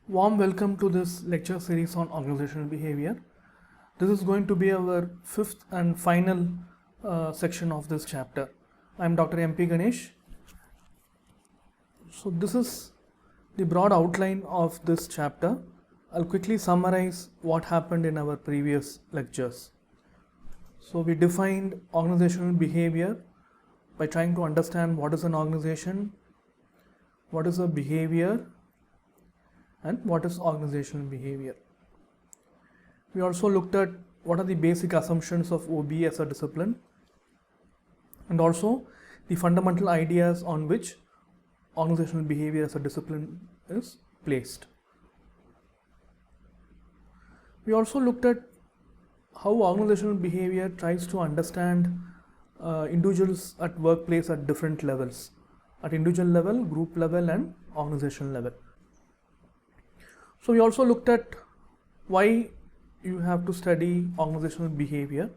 Warm welcome to this lecture series on organizational behavior. This is going to be our fifth and final section of this chapter. I am Dr. MP Ganesh. So this is the broad outline of this chapter. I'll quickly summarize what happened in our previous lectures. So we defined organizational behavior by trying to understand what is an organization, what is a behavior, and what is organizational behavior. We also looked at what are the basic assumptions of OB as a discipline and also the fundamental ideas on which organizational behavior as a discipline is placed. We also looked at how organizational behavior tries to understand individuals at workplace at different levels, at individual level, group level, and organizational level. So we also looked at why you have to study organizational behavior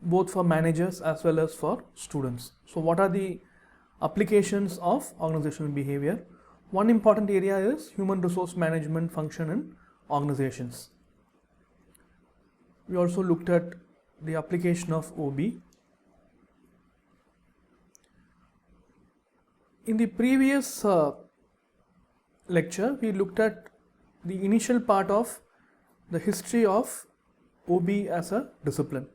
both for managers as well as for students. So what are the applications of organizational behavior? One important area is human resource management function in organizations. We also looked at the application of OB. In the previous lecture, we looked at the initial part of the history of OB as a discipline.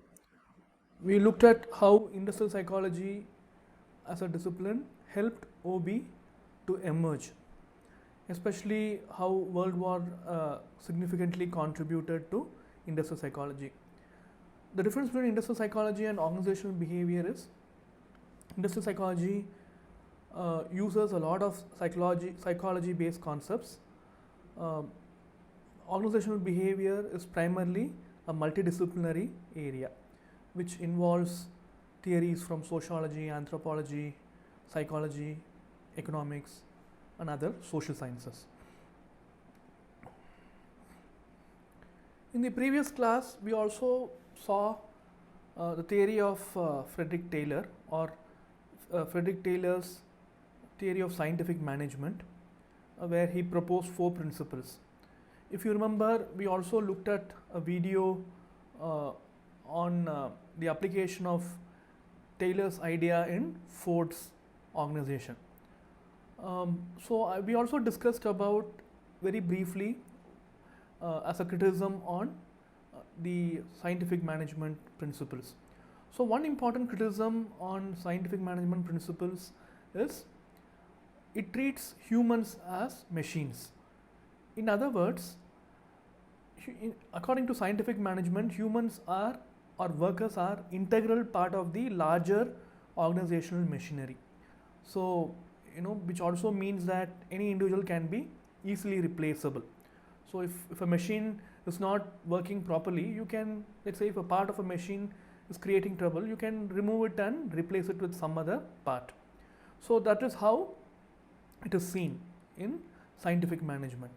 We looked at how industrial psychology as a discipline helped OB to emerge, especially how World War significantly contributed to industrial psychology. The difference between industrial psychology and organizational behavior is industrial psychology uses a lot of psychology-based concepts. Organizational behavior is primarily a multidisciplinary area which involves theories from sociology, anthropology, psychology, economics, and other social sciences. In the previous class, we also saw the theory of Frederick Taylor or Frederick Taylor's theory of scientific management, where he proposed 4 principles. If you remember, we also looked at a video on the application of Taylor's idea in Ford's organization. We also discussed about very briefly as a criticism on the scientific management principles. So one important criticism on scientific management principles is it treats humans as machines. In other words, according to scientific management, humans are or workers are integral part of the larger organizational machinery. So, which also means that any individual can be easily replaceable. So if a machine is not working properly, you can, let's say if a part of a machine is creating trouble, you can remove it and replace it with some other part. So that is how it is seen in scientific management.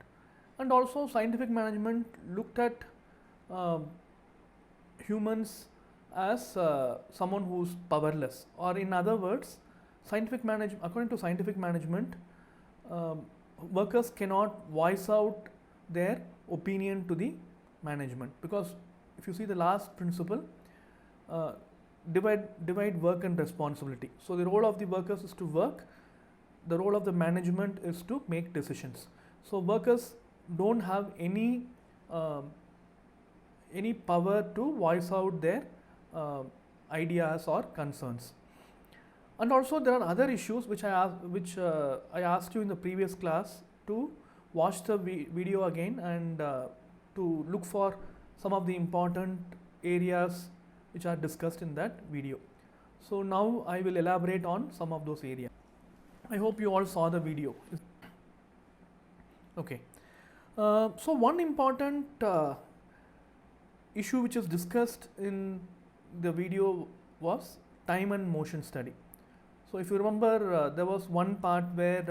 And also scientific management looked at humans as someone who's powerless, or in other words, according to scientific management, workers cannot voice out their opinion to the management, because if you see the last principle, divide work and responsibility. So the role of the workers is to work, the role of the management is to make decisions. So workers don't have any power to voice out their ideas or concerns. And also there are other issues which I asked you in the previous class to watch the video again and to look for some of the important areas which are discussed in that video. So now I will elaborate on some of those areas. I hope you all saw the video. Okay. So one important issue which is discussed in the video was time and motion study. So if you remember, there was one part where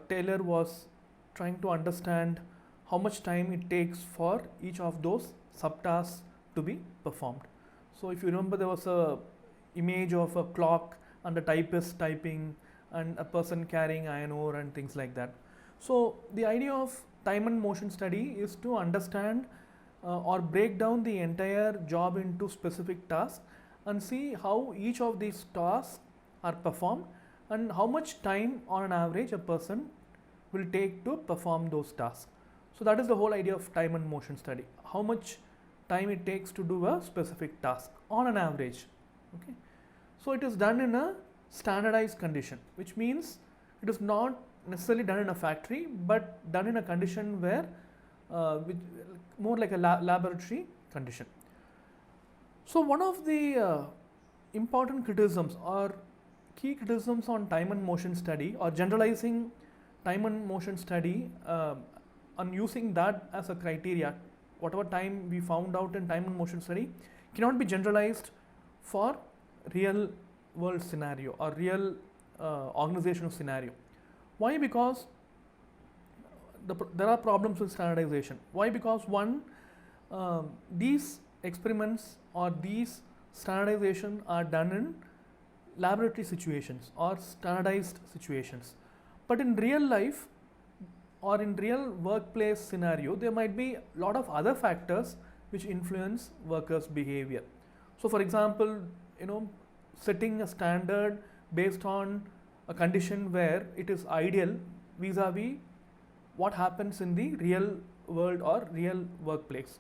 Taylor was trying to understand how much time it takes for each of those subtasks to be performed. So if you remember, there was a image of a clock and a typist typing and a person carrying iron ore and things like that. So the idea of time and motion study is to understand or break down the entire job into specific tasks and see how each of these tasks are performed and how much time on an average a person will take to perform those tasks. So that is the whole idea of time and motion study. How much time it takes to do a specific task on an average. Okay. So it is done in a standardized condition, which means it is not necessarily done in a factory, but done in a condition where more like a laboratory condition. So one of the important criticisms or key criticisms on time and motion study, or generalizing time and motion study and using that as a criteria, whatever time we found out in time and motion study cannot be generalized for real world scenario or real organizational scenario. Why? Because there are problems with standardization. Why? Because one, these experiments or these standardization are done in laboratory situations or standardized situations, but in real life or in real workplace scenario there might be a lot of other factors which influence workers' behavior. So for example, setting a standard based on a condition where it is ideal vis-a-vis what happens in the real world or real workplace.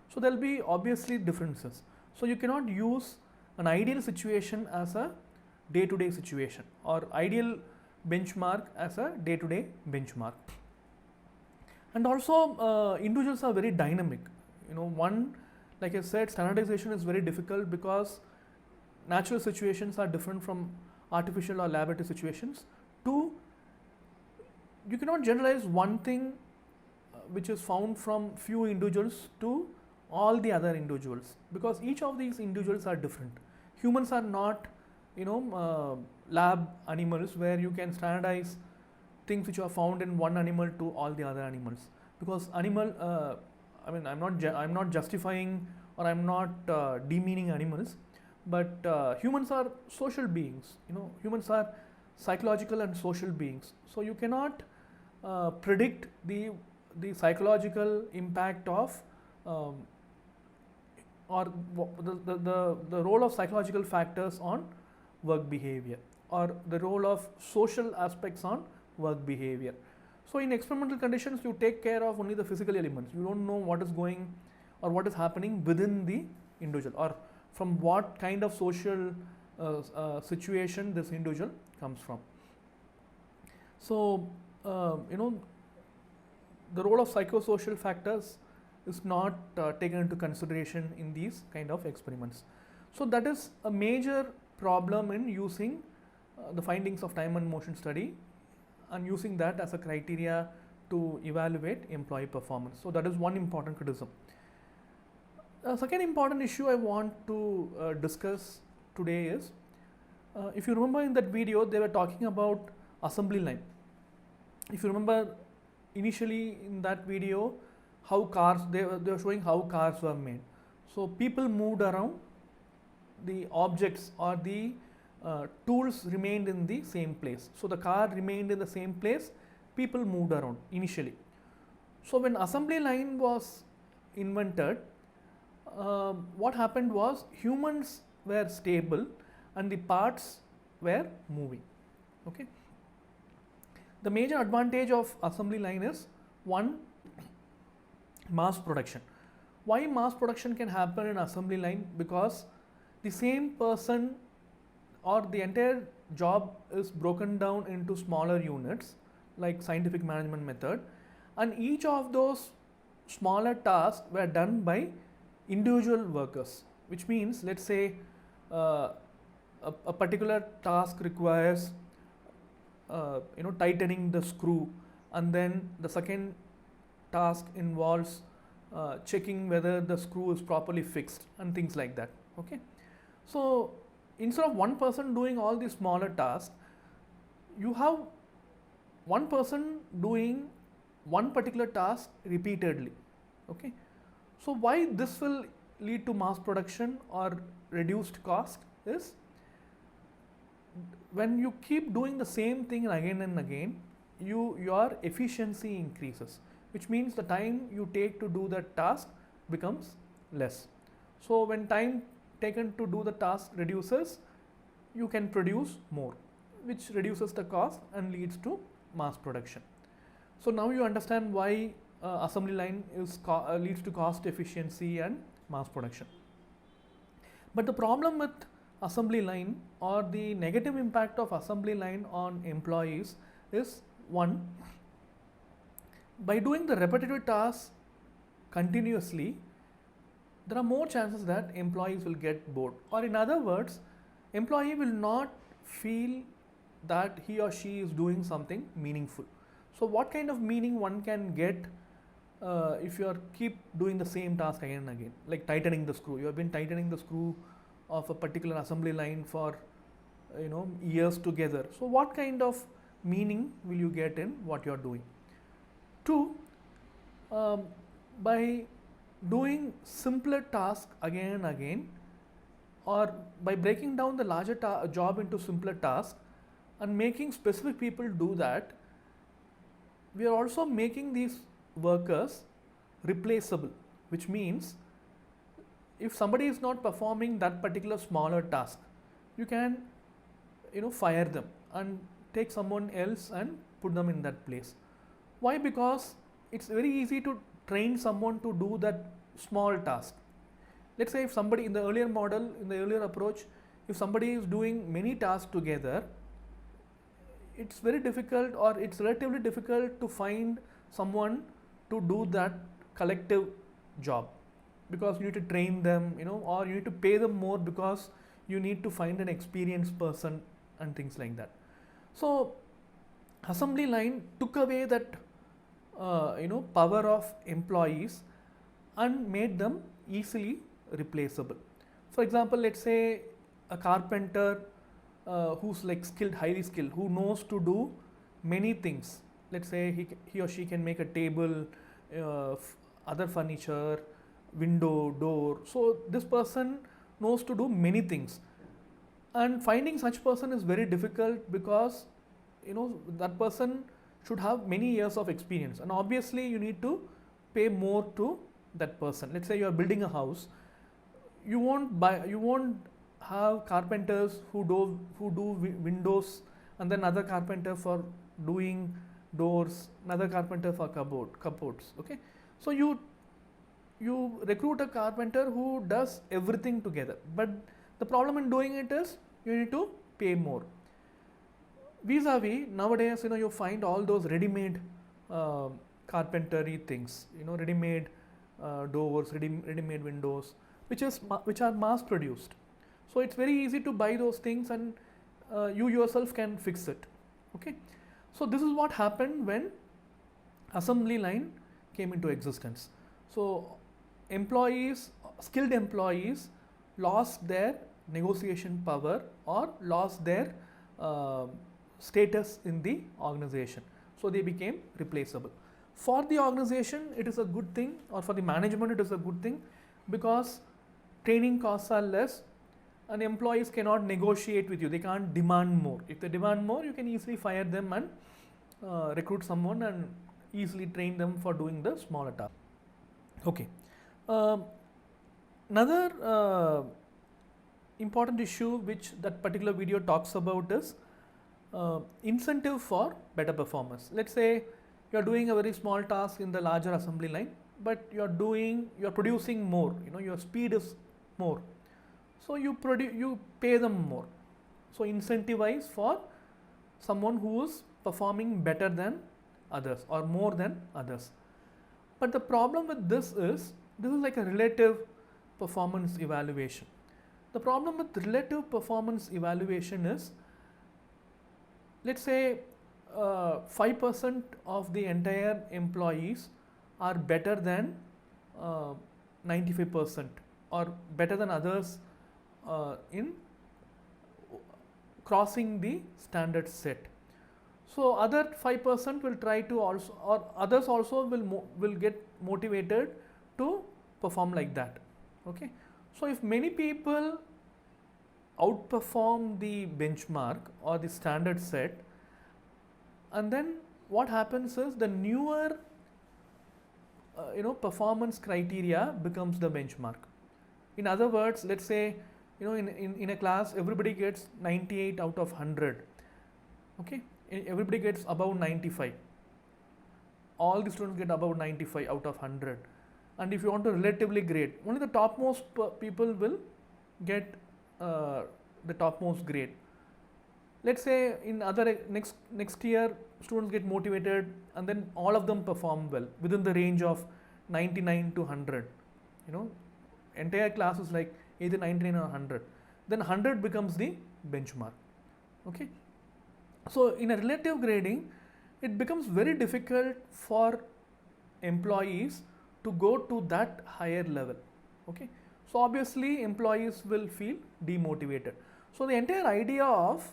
So there will be obviously differences. So you cannot use an ideal situation as a day-to-day situation or ideal benchmark as a day-to-day benchmark. And also individuals are very dynamic. One, like I said, standardization is very difficult because natural situations are different from artificial or laboratory situations. Two, you cannot generalize one thing which is found from few individuals to all the other individuals, because each of these individuals are different. Humans are not lab animals where you can standardize things which are found in one animal to all the other animals, because I'm not justifying or I'm not demeaning animals, but humans are social beings. Humans are psychological and social beings, so you cannot predict the psychological impact of or the role of psychological factors on work behavior or the role of social aspects on work behavior. So in experimental conditions you take care of only the physical elements. You don't know what is going or what is happening within the individual or from what kind of social situation this individual comes from. So the role of psychosocial factors is not taken into consideration in these kind of experiments. So that is a major problem in using the findings of time and motion study and using that as a criteria to evaluate employee performance. So that is one important criticism. Second important issue I want to discuss today is, if you remember in that video they were talking about assembly line. If you remember initially in that video how cars, they were showing how cars were made. So people moved around, the objects or the tools remained in the same place. So the car remained in the same place, people moved around initially. So when assembly line was invented, what happened was humans were stable and the parts were moving. Okay. The major advantage of assembly line is, one, mass production. Why mass production can happen in assembly line? Because the same person or the entire job is broken down into smaller units like scientific management method, and each of those smaller tasks were done by individual workers, which means let's say a particular task requires tightening the screw, and then the second task involves checking whether the screw is properly fixed and things like that. Okay, so instead of one person doing all these smaller tasks, you have one person doing one particular task repeatedly. Okay, so why this will lead to mass production or reduced cost is, when you keep doing the same thing again and again, your efficiency increases, which means the time you take to do the task becomes less. So when time taken to do the task reduces, you can produce more, which reduces the cost and leads to mass production. So now you understand why assembly line leads to cost efficiency and mass production. But the problem with assembly line, or the negative impact of assembly line on employees, is one, by doing the repetitive tasks continuously, there are more chances that employees will get bored, or in other words, employee will not feel that he or she is doing something meaningful. So what kind of meaning one can get if you are keep doing the same task again and again, like tightening the screw. You have been tightening the screw of a particular assembly line for years together. So what kind of meaning will you get in what you are doing? Two, by doing simpler tasks again and again, or by breaking down the larger job into simpler tasks and making specific people do that, we are also making these workers replaceable, which means if somebody is not performing that particular smaller task, you can fire them and take someone else and put them in that place. Why? Because it's very easy to train someone to do that small task. Let's say if somebody in the earlier model, in the earlier approach, if somebody is doing many tasks together, it's very difficult, or it's relatively difficult to find someone to do that collective job, because you need to train them, or you need to pay them more because you need to find an experienced person and things like that. So assembly line took away that power of employees and made them easily replaceable. For example, let's say a carpenter who's like skilled, highly skilled, who knows to do many things. Let's say he or she can make a table, other furniture, window, door. So this person knows to do many things, and finding such person is very difficult, because that person should have many years of experience, and obviously you need to pay more to that person. Let's say you are building a house, you won't have carpenters who do windows, and then another carpenter for doing doors, another carpenter for cupboards. Okay, so you recruit a carpenter who does everything together, but the problem in doing it is you need to pay more. Vis-a-vis, nowadays you find all those ready-made carpentry things, ready-made doors, ready-made windows, which are mass produced. So it's very easy to buy those things, and you yourself can fix it. Okay, so this is what happened when assembly line came into existence. So skilled employees lost their negotiation power, or lost their status in the organization, so they became replaceable. For the organization it is a good thing, or for the management it is a good thing, because training costs are less and employees cannot negotiate with you, they can't demand more. If they demand more, you can easily fire them and recruit someone and easily train them for doing the smaller task. Okay, another important issue which that particular video talks about is incentive for better performance. Let's say you are doing a very small task in the larger assembly line, but you are producing more, your speed is more, so you pay them more. So incentivize for someone who is performing better than others or more than others. But the problem with this is like a relative performance evaluation. The problem with relative performance evaluation is, let's say 5% of the entire employees are better than 95%, or better than others in crossing the standard set. So other 5% will try to also, or others also will get motivated to perform like that. Okay, so if many people outperform the benchmark or the standard set, and then what happens is the newer performance criteria becomes the benchmark. In other words, let's say in a class everybody gets 98 out of 100. Okay, everybody gets above 95. All the students get above 95 out of 100. And if you want to relatively grade, only the topmost people will get the topmost grade. Let's say in other next year students get motivated and then all of them perform well within the range of 99 to 100. Entire class is like either 99 or 100. Then 100 becomes the benchmark. Okay. So in a relative grading, it becomes very difficult for employees to go to that higher level. Okay. So obviously employees will feel demotivated. So the entire idea of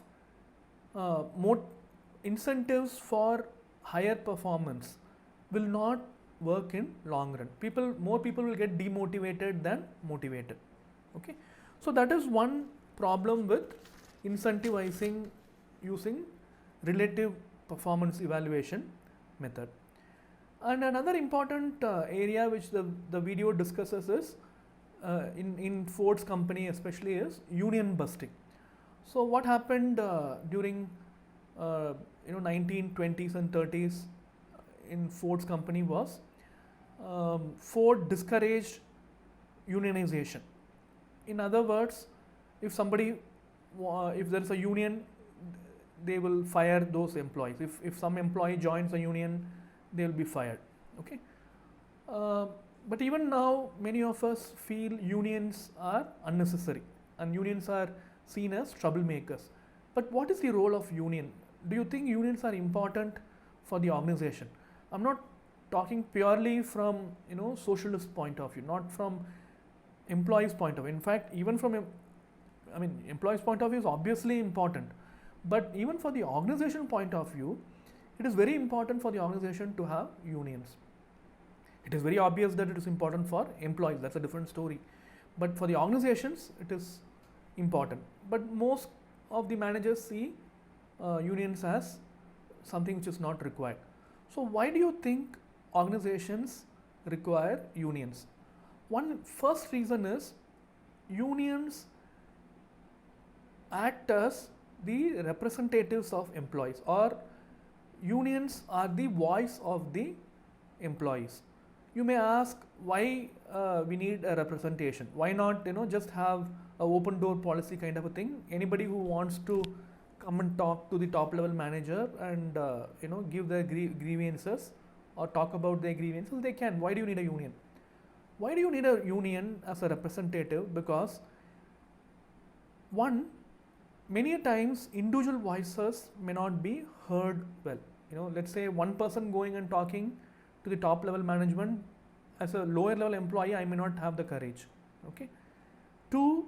more incentives for higher performance will not work in long run. More people will get demotivated than motivated. Okay. So that is one problem with incentivizing using relative performance evaluation method. And another important area which the video discusses is in Ford's company especially is union busting. So what happened during 1920s and 30s in Ford's company was Ford discouraged unionization. In other words, if there is a union, they will fire those employees. If some employee joins a union, they will be fired. Okay. But even now, many of us feel unions are unnecessary and unions are seen as troublemakers. But what is the role of union? Do you think unions are important for the organization? I'm not talking purely from socialist point of view, not from employees point of view. In fact, even from employees point of view is obviously important, but even for the organization point of view, it is very important for the organization to have unions. It is very obvious that it is important for employees, that's a different story, but for the organizations it is important. But most of the managers see unions as something which is not required. So why do you think organizations require unions? One first reason is unions act as the representatives of employees, or unions are the voice of the employees. You may ask why we need a representation. Why not just have a open door policy kind of a thing? Anybody who wants to come and talk to the top level manager and give their grievances or talk about their grievances, they can. Why do you need a union? Why do you need a union as a representative? Because one, many times individual voices may not be heard well. Let's say one person going and talking to the top level management, as a lower level employee I may not have the courage. Okay. Two,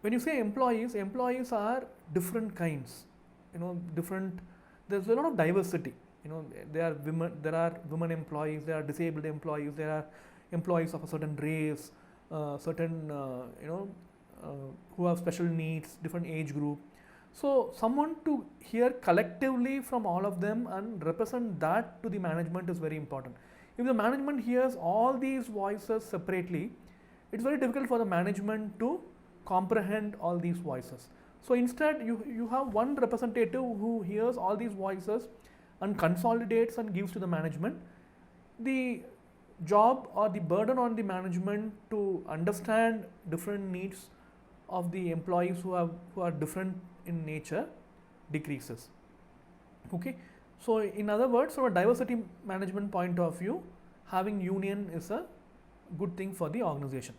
when you say employees are different kinds, there's a lot of diversity. There are women employees, there are disabled employees, there are employees of a certain race, certain who have special needs, different age group. So someone to hear collectively from all of them and represent that to the management is very important. If the management hears all these voices separately, it's very difficult for the management to comprehend all these voices. So instead you have one representative who hears all these voices and consolidates and gives to the management. The job or the burden on the management to understand different needs of the employees who are different in nature decreases. Okay. So in other words, from a diversity management point of view, having union is a good thing for the organization.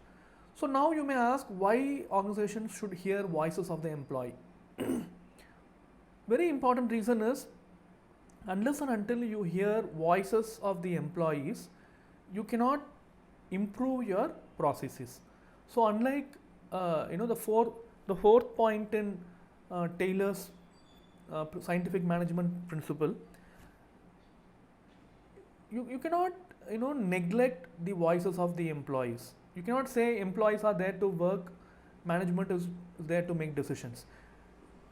So now you may ask why organizations should hear voices of the employee. Very important reason is, unless and until you hear voices of the employees, you cannot improve your processes. So unlike the fourth point in Taylor's scientific management principle, you cannot neglect the voices of the employees. You cannot say employees are there to work, management is there to make decisions.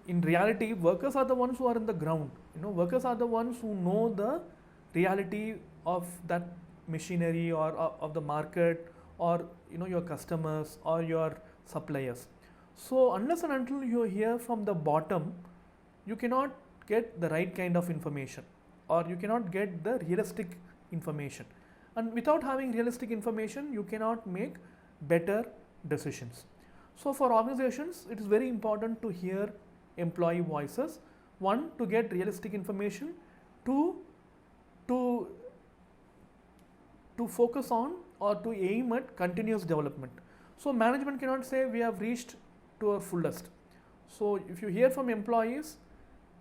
in reality, workers are the ones who are in the ground. Workers are the ones who know the reality of that machinery, or of the market, or your customers or your suppliers. So unless and until you hear from the bottom, you cannot get the right kind of information, or you cannot get the realistic information. And without having realistic information, you cannot make better decisions. So for organizations, it is very important to hear employee voices. One, to get realistic information. Two, to focus on, or to aim at continuous development. So management cannot say we have reached to our fullest. So if you hear from employees,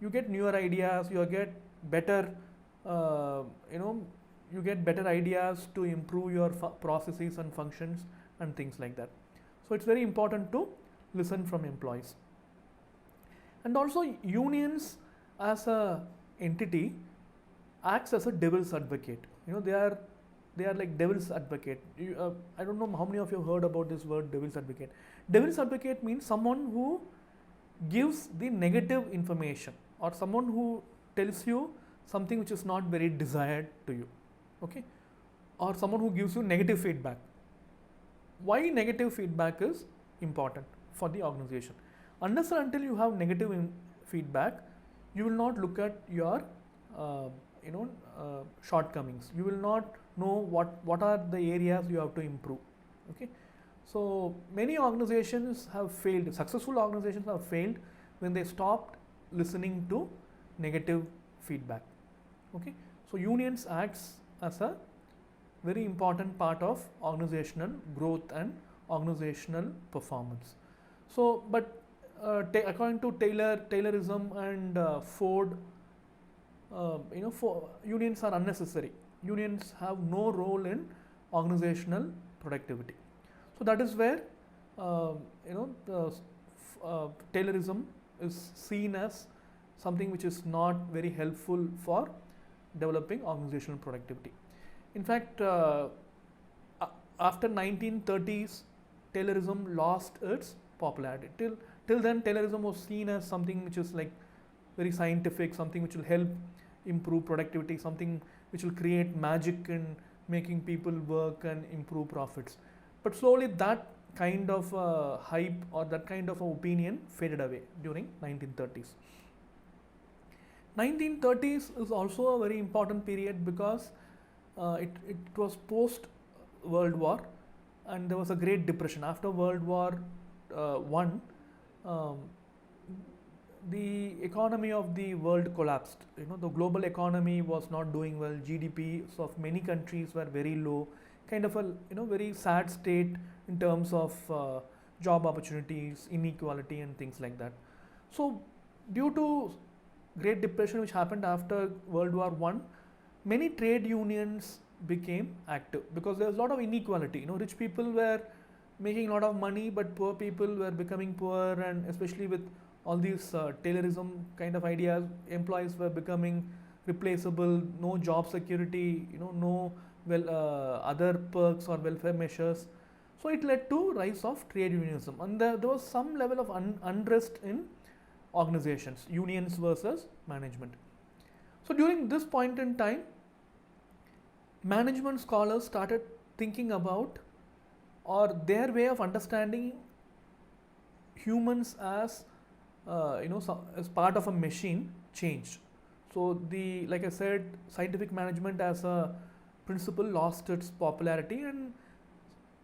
you get newer ideas, you get better you get better ideas to improve your processes and functions and things like that. So it's very important to listen from employees. And also, unions as a entity acts as a devil's advocate. They are like devil's advocate. I don't know how many of you have heard about this word, devil's advocate. Devil's advocate means someone who gives the negative information, or someone who tells you something which is not very desired to you, okay, or someone who gives you negative feedback. Why negative feedback is important for the organization? Unless and until you have negative feedback, you will not look at your shortcomings. You will not know what are the areas you have to improve. Okay, so many organizations have failed. Successful organizations have failed when they stopped listening to negative feedback. Okay, so unions acts as a very important part of organizational growth and organizational performance. So, but according to Taylorism and Ford, unions are unnecessary. Unions have no role in organizational productivity. So that is where Taylorism is seen as something which is not very helpful for developing organizational productivity. In fact, after 1930s, Taylorism lost its popularity. Till then, Taylorism was seen as something which is like very scientific, something which will help improve productivity, something which will create magic in making people work and improve profits. But slowly that kind of hype, or that kind of opinion faded away during 1930s. 1930s is also a very important period because it was post World War, and there was a Great Depression. After World War One, the economy of the world collapsed. The global economy was not doing well. GDPs of many countries were very low. Kind of a very sad state in terms of job opportunities, inequality, and things like that. So, due to Great Depression, which happened after World War One, many trade unions became active because there was a lot of inequality. Rich people were making a lot of money, but poor people were becoming poor, and especially with all these Taylorism kind of ideas, employees were becoming replaceable, no job security, no other perks or welfare measures. So it led to rise of trade unionism, and there was some level of unrest in organizations, unions versus management. So during this point in time, management scholars started thinking about, or their way of understanding humans as as part of a machine changed. So like I said, scientific management as a principle lost its popularity, and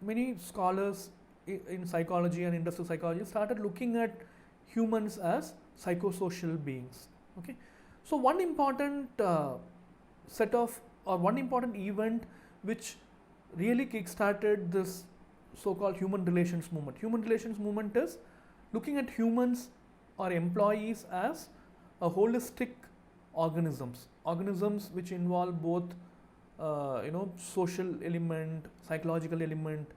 many scholars in psychology and industrial psychology started looking at humans as psychosocial beings. Okay, so one important one important event which really kick-started this so-called human relations movement. Human relations movement is looking at humans or employees as a holistic organisms which involve both social element, psychological element.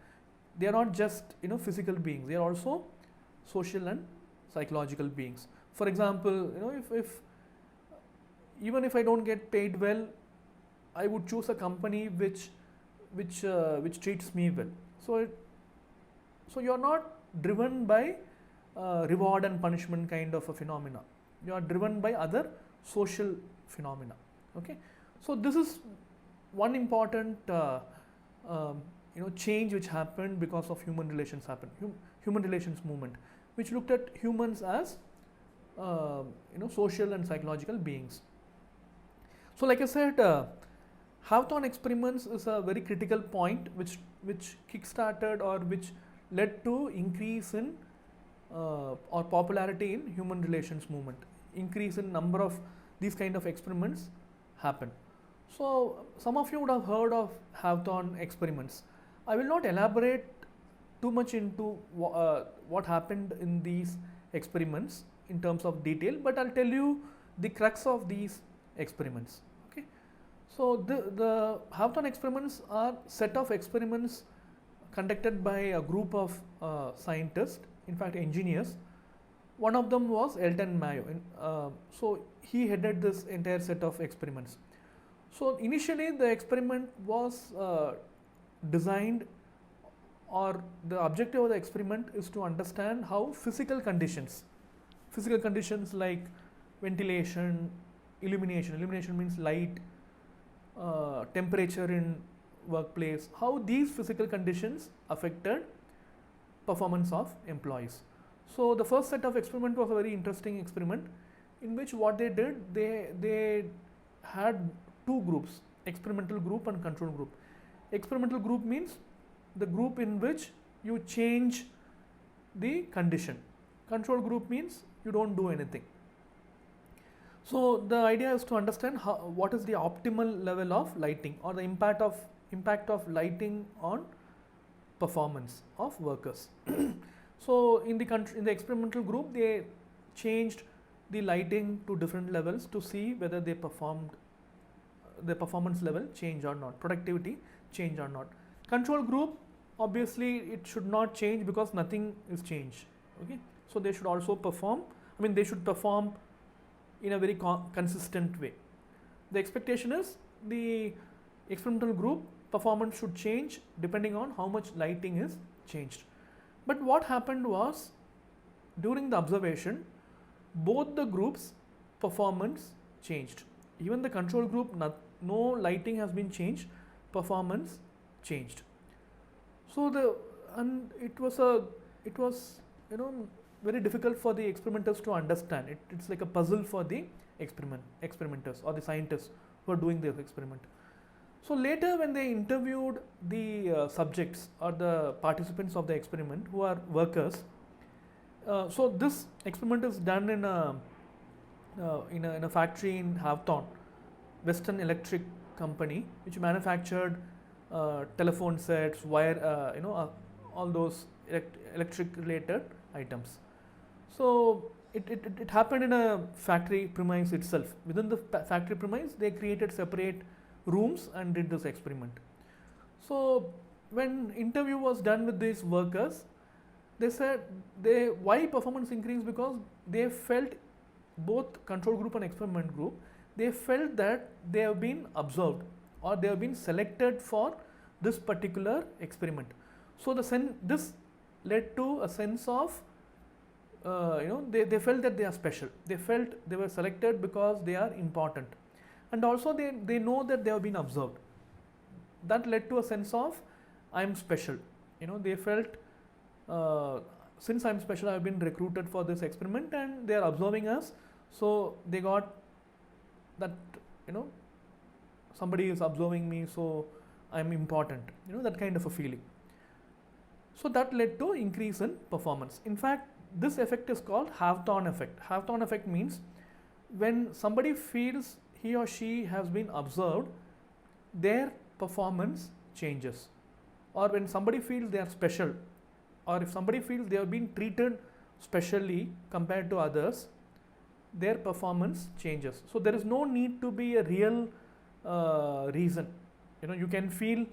They are not just physical beings, they are also social and psychological beings. For example, if even if I don't get paid well, I would choose a company which treats me well. So you are not driven by reward and punishment kind of a phenomena. You are driven by other social phenomena. Okay, so this is one important change which happened because of human relations human relations movement, which looked at humans as social and psychological beings. So, like I said, Hawthorne experiments is a very critical point which kick-started or which led to increase in or popularity in human relations movement. Increase in number of these kind of experiments happen. So, some of you would have heard of Hawthorne experiments. I will not elaborate too much into what happened in these experiments in terms of detail, but I'll tell you the crux of these experiments. Okay, so the Hawthorne experiments are set of experiments conducted by a group of scientists, in fact engineers. One of them was Elton Mayo. So he headed this entire set of experiments. So initially the experiment was designed, or the objective of the experiment is to understand how physical conditions like ventilation, illumination means light, temperature in workplace, how these physical conditions affected performance of employees. So the first set of experiment was a very interesting experiment, in which what they did, they had two groups, experimental group and control group. Experimental group means the group in which you change the condition. Control group means you don't do anything. So the idea is to understand what is the optimal level of lighting, or the impact of lighting on performance of workers. So in the experimental group, they changed the lighting to different levels to see whether the performance level change or not, productivity change or not. Control group, obviously it should not change because nothing is changed. Okay, so they should also perform. They should perform in a very consistent way. The expectation is the experimental group performance should change depending on how much lighting is changed. But what happened was, during the observation, both the groups performance changed. Even the control group, no lighting has been changed, performance changed. So it was very difficult for the experimenters to understand. It's like a puzzle for the experimenters or the scientists who are doing the experiment. So later, when they interviewed the subjects or the participants of the experiment, who are workers, so this experiment is done in a factory in Hawthorne, Western Electric Company, which manufactured telephone sets, wire, all those electric related items. So it happened in a factory premise itself. Within the factory premise, they created separate rooms and did this experiment. So when interview was done with these workers, they said why performance increased, because they felt, both control group and experiment group, they felt that they have been observed or they have been selected for this particular experiment. So this led to a sense of they felt that they are special. They felt they were selected because they are important, and also they know that they have been observed. That led to a sense of I am special. They felt since I am special, I have been recruited for this experiment and they are observing us. So they got that somebody is observing me, so I am important. That kind of a feeling. So that led to increase in performance. In fact, this effect is called Hawthorne effect. Hawthorne effect means when somebody feels he or she has been observed, their performance changes. Or when somebody feels they are special, or if somebody feels they have been treated specially compared to others, their performance changes. So there is no need to be a real reason. You can feel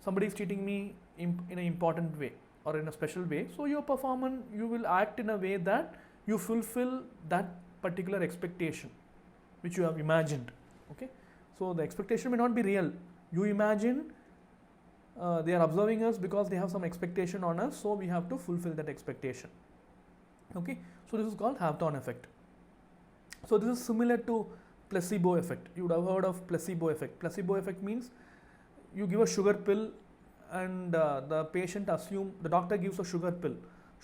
somebody is treating me in an important way or in a special way. So your performance, you will act in a way that you fulfill that particular expectation which you have imagined. Okay, so the expectation may not be real. You imagine they are observing us because they have some expectation on us, so we have to fulfill that expectation. Okay, so this is called Hawthorne effect. So this is similar to placebo effect. You would have heard of placebo effect. Placebo effect means you give a sugar pill and the patient the doctor gives a sugar pill.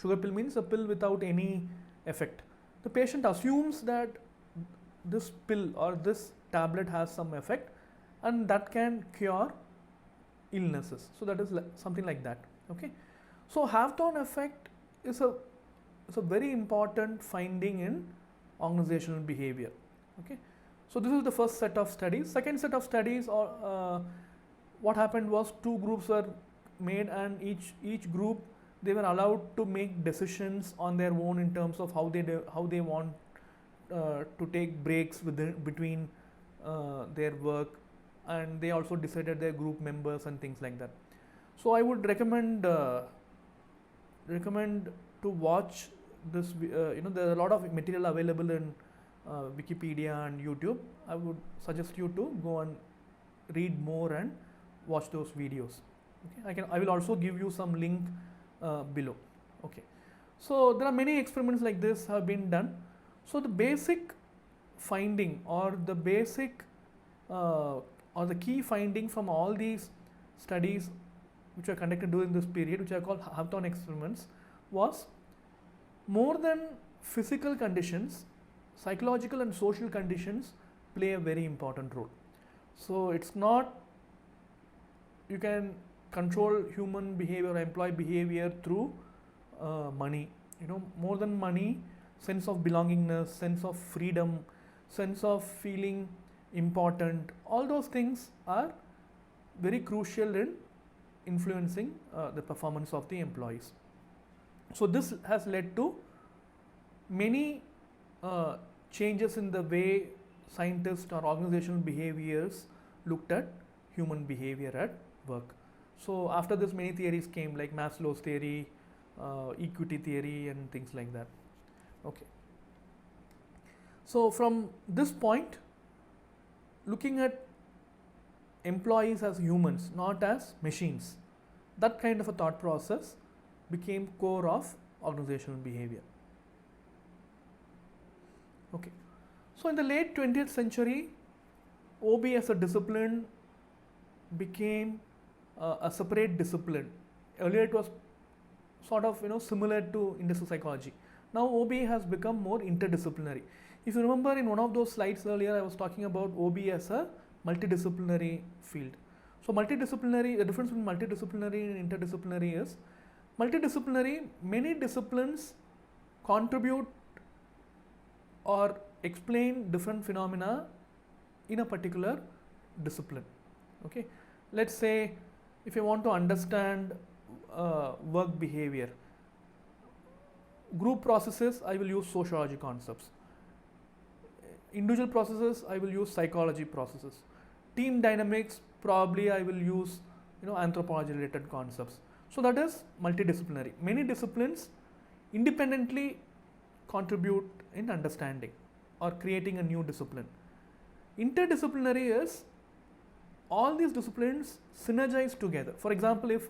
Sugar pill means a pill without any effect. The patient assumes that this pill or this tablet has some effect and that can cure illnesses. So that is something like that. Okay, so Hawthorne effect is a very important finding in organizational behavior. Okay, so this is the first set of studies. Second set of studies, or what happened was two groups were made, and each group, they were allowed to make decisions on their own in terms of how they want to take breaks between their work, and they also decided their group members and things like that. So I would recommend to watch this. There are a lot of material available in Wikipedia and YouTube. I would suggest you to go and read more and watch those videos. Okay, I will also give you some link below. Okay, so there are many experiments like this have been done. So the basic finding, or the basic or the key finding from all these studies which were conducted during this period, which are called Hawthorne experiments, was more than physical conditions, psychological and social conditions play a very important role. So it's not you can control human behavior or employee behavior through money. More than money, sense of belongingness, sense of freedom, sense of feeling important, all those things are very crucial in influencing the performance of the employees. So this has led to many changes in the way scientists or organizational behaviors looked at human behavior at work. So after this, many theories came, like Maslow's theory, equity theory, and things like that. Okay, so from this point, looking at employees as humans, not as machines, that kind of a thought process became core of organizational behavior. Okay, so in the late 20th century, OB as a discipline became a separate discipline. Earlier it was sort of similar to industrial psychology. Now OB has become more interdisciplinary. If you remember, in one of those slides earlier, I was talking about OB as a multidisciplinary field. So multidisciplinary, the difference between multidisciplinary and interdisciplinary is, multidisciplinary, many disciplines contribute or explain different phenomena in a particular discipline. Okay, let's say if you want to understand work behavior, group processes, I will use sociology concepts. Individual processes, I will use psychology processes. Team dynamics, probably I will use anthropology related concepts. So that is multidisciplinary. Many disciplines independently contribute in understanding or creating a new discipline. Interdisciplinary is all these disciplines synergize together. For example, if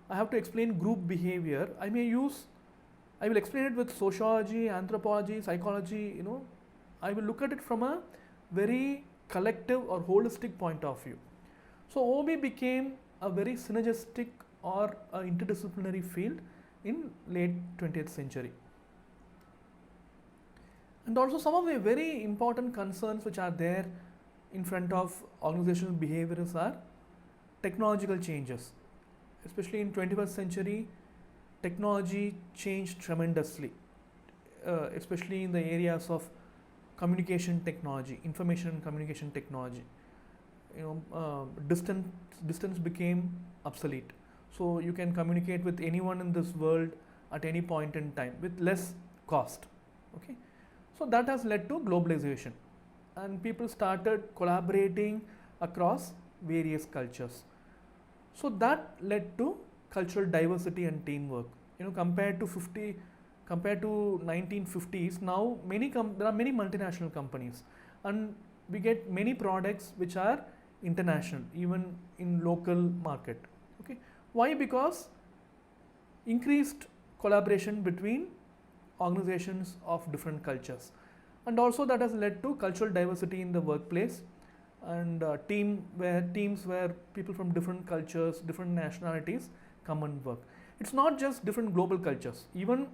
I have to explain group behavior, I will explain it with sociology, anthropology, psychology. I will look at it from a very collective or holistic point of view. So OB became a very synergistic or interdisciplinary field in late 20th century. And also some of the very important concerns which are there in front of organizational behaviors are technological changes. Especially in 21st century, technology changed tremendously, especially in the areas of communication technology, information and communication technology. Distance became obsolete. So you can communicate with anyone in this world at any point in time with less cost. Okay, so that has led to globalization, and people started collaborating across various cultures. So that led to cultural diversity and teamwork. Compared to 1950s, now there are many multinational companies, and we get many products which are international, even in local market. Okay, why? Because increased collaboration between organizations of different cultures, and also that has led to cultural diversity in the workplace, and teams where people from different cultures, different nationalities come and work. It's not just different global cultures, even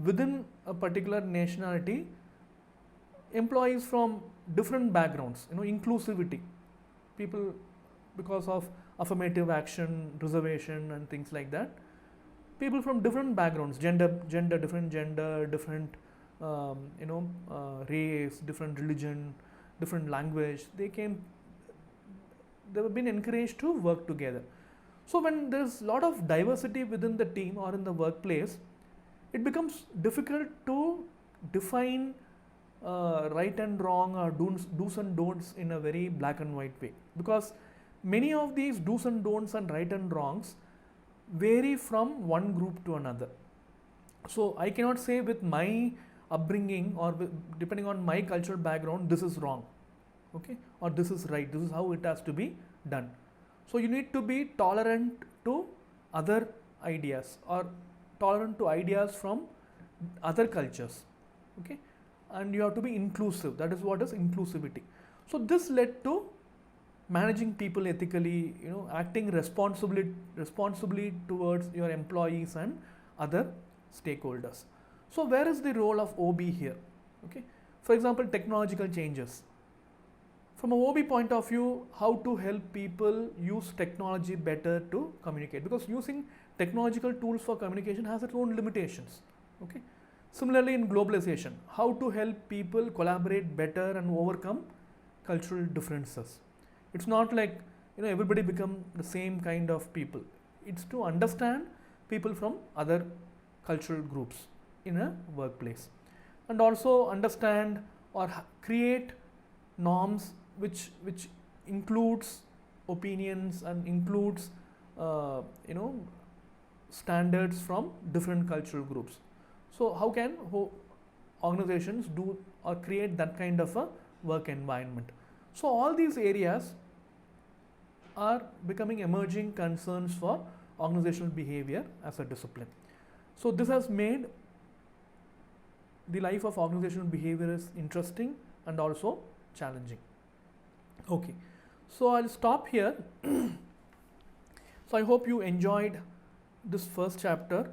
within a particular nationality, employees from different backgrounds, inclusivity, people, because of affirmative action, reservation and things like that, people from different backgrounds, different gender, different race, different religion, different language, they have been encouraged to work together. So when there's a lot of diversity within the team or in the workplace, it becomes difficult to define right and wrong or do's and don'ts in a very black and white way, because many of these do's and don'ts and right and wrongs vary from one group to another. So I cannot say with my upbringing or depending on my cultural background, this is wrong, okay, or this is right, this is how it has to be done. So you need to be tolerant to other ideas or tolerant to ideas from other cultures, okay, and you have to be inclusive. That is what is inclusivity. So this led to managing people ethically, acting responsibly towards your employees and other stakeholders. So where is the role of OB here? Okay, for example, technological changes. From a OB point of view, how to help people use technology better to communicate, because using technological tools for communication has its own limitations. Okay. Similarly, in globalization, how to help people collaborate better and overcome cultural differences. It's not like everybody become the same kind of people. It's to understand people from other cultural groups in a workplace, and also understand or create norms which includes opinions and includes standards from different cultural groups. So how can organizations do or create that kind of a work environment? So all these areas are becoming emerging concerns for organizational behavior as a discipline. So this has made the life of organizational behavior is interesting and also challenging. Okay, so I'll stop here. So I hope you enjoyed this first chapter.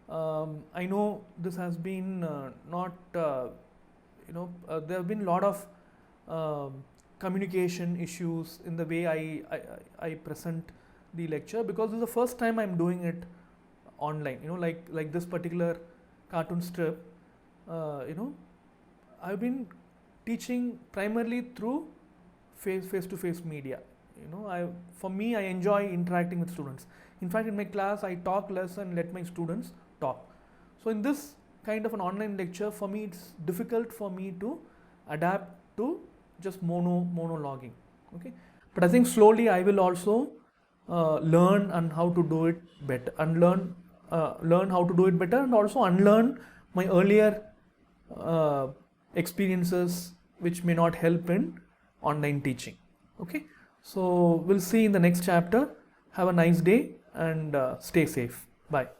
I know this has been there have been a lot of communication issues in the way I present the lecture, because this is the first time I'm doing it online. Like this particular cartoon strip. I've been teaching primarily through face-to-face media. For me, I enjoy interacting with students. In fact, in my class, I talk less and let my students talk. So in this kind of an online lecture, for me, it's difficult for me to adapt to just monologuing. Okay, but I think slowly I will also learn and how to do it better, and learn how to do it better, and also unlearn my earlier experiences which may not help in online teaching. Okay, so we'll see in the next chapter. Have a nice day and stay safe. Bye.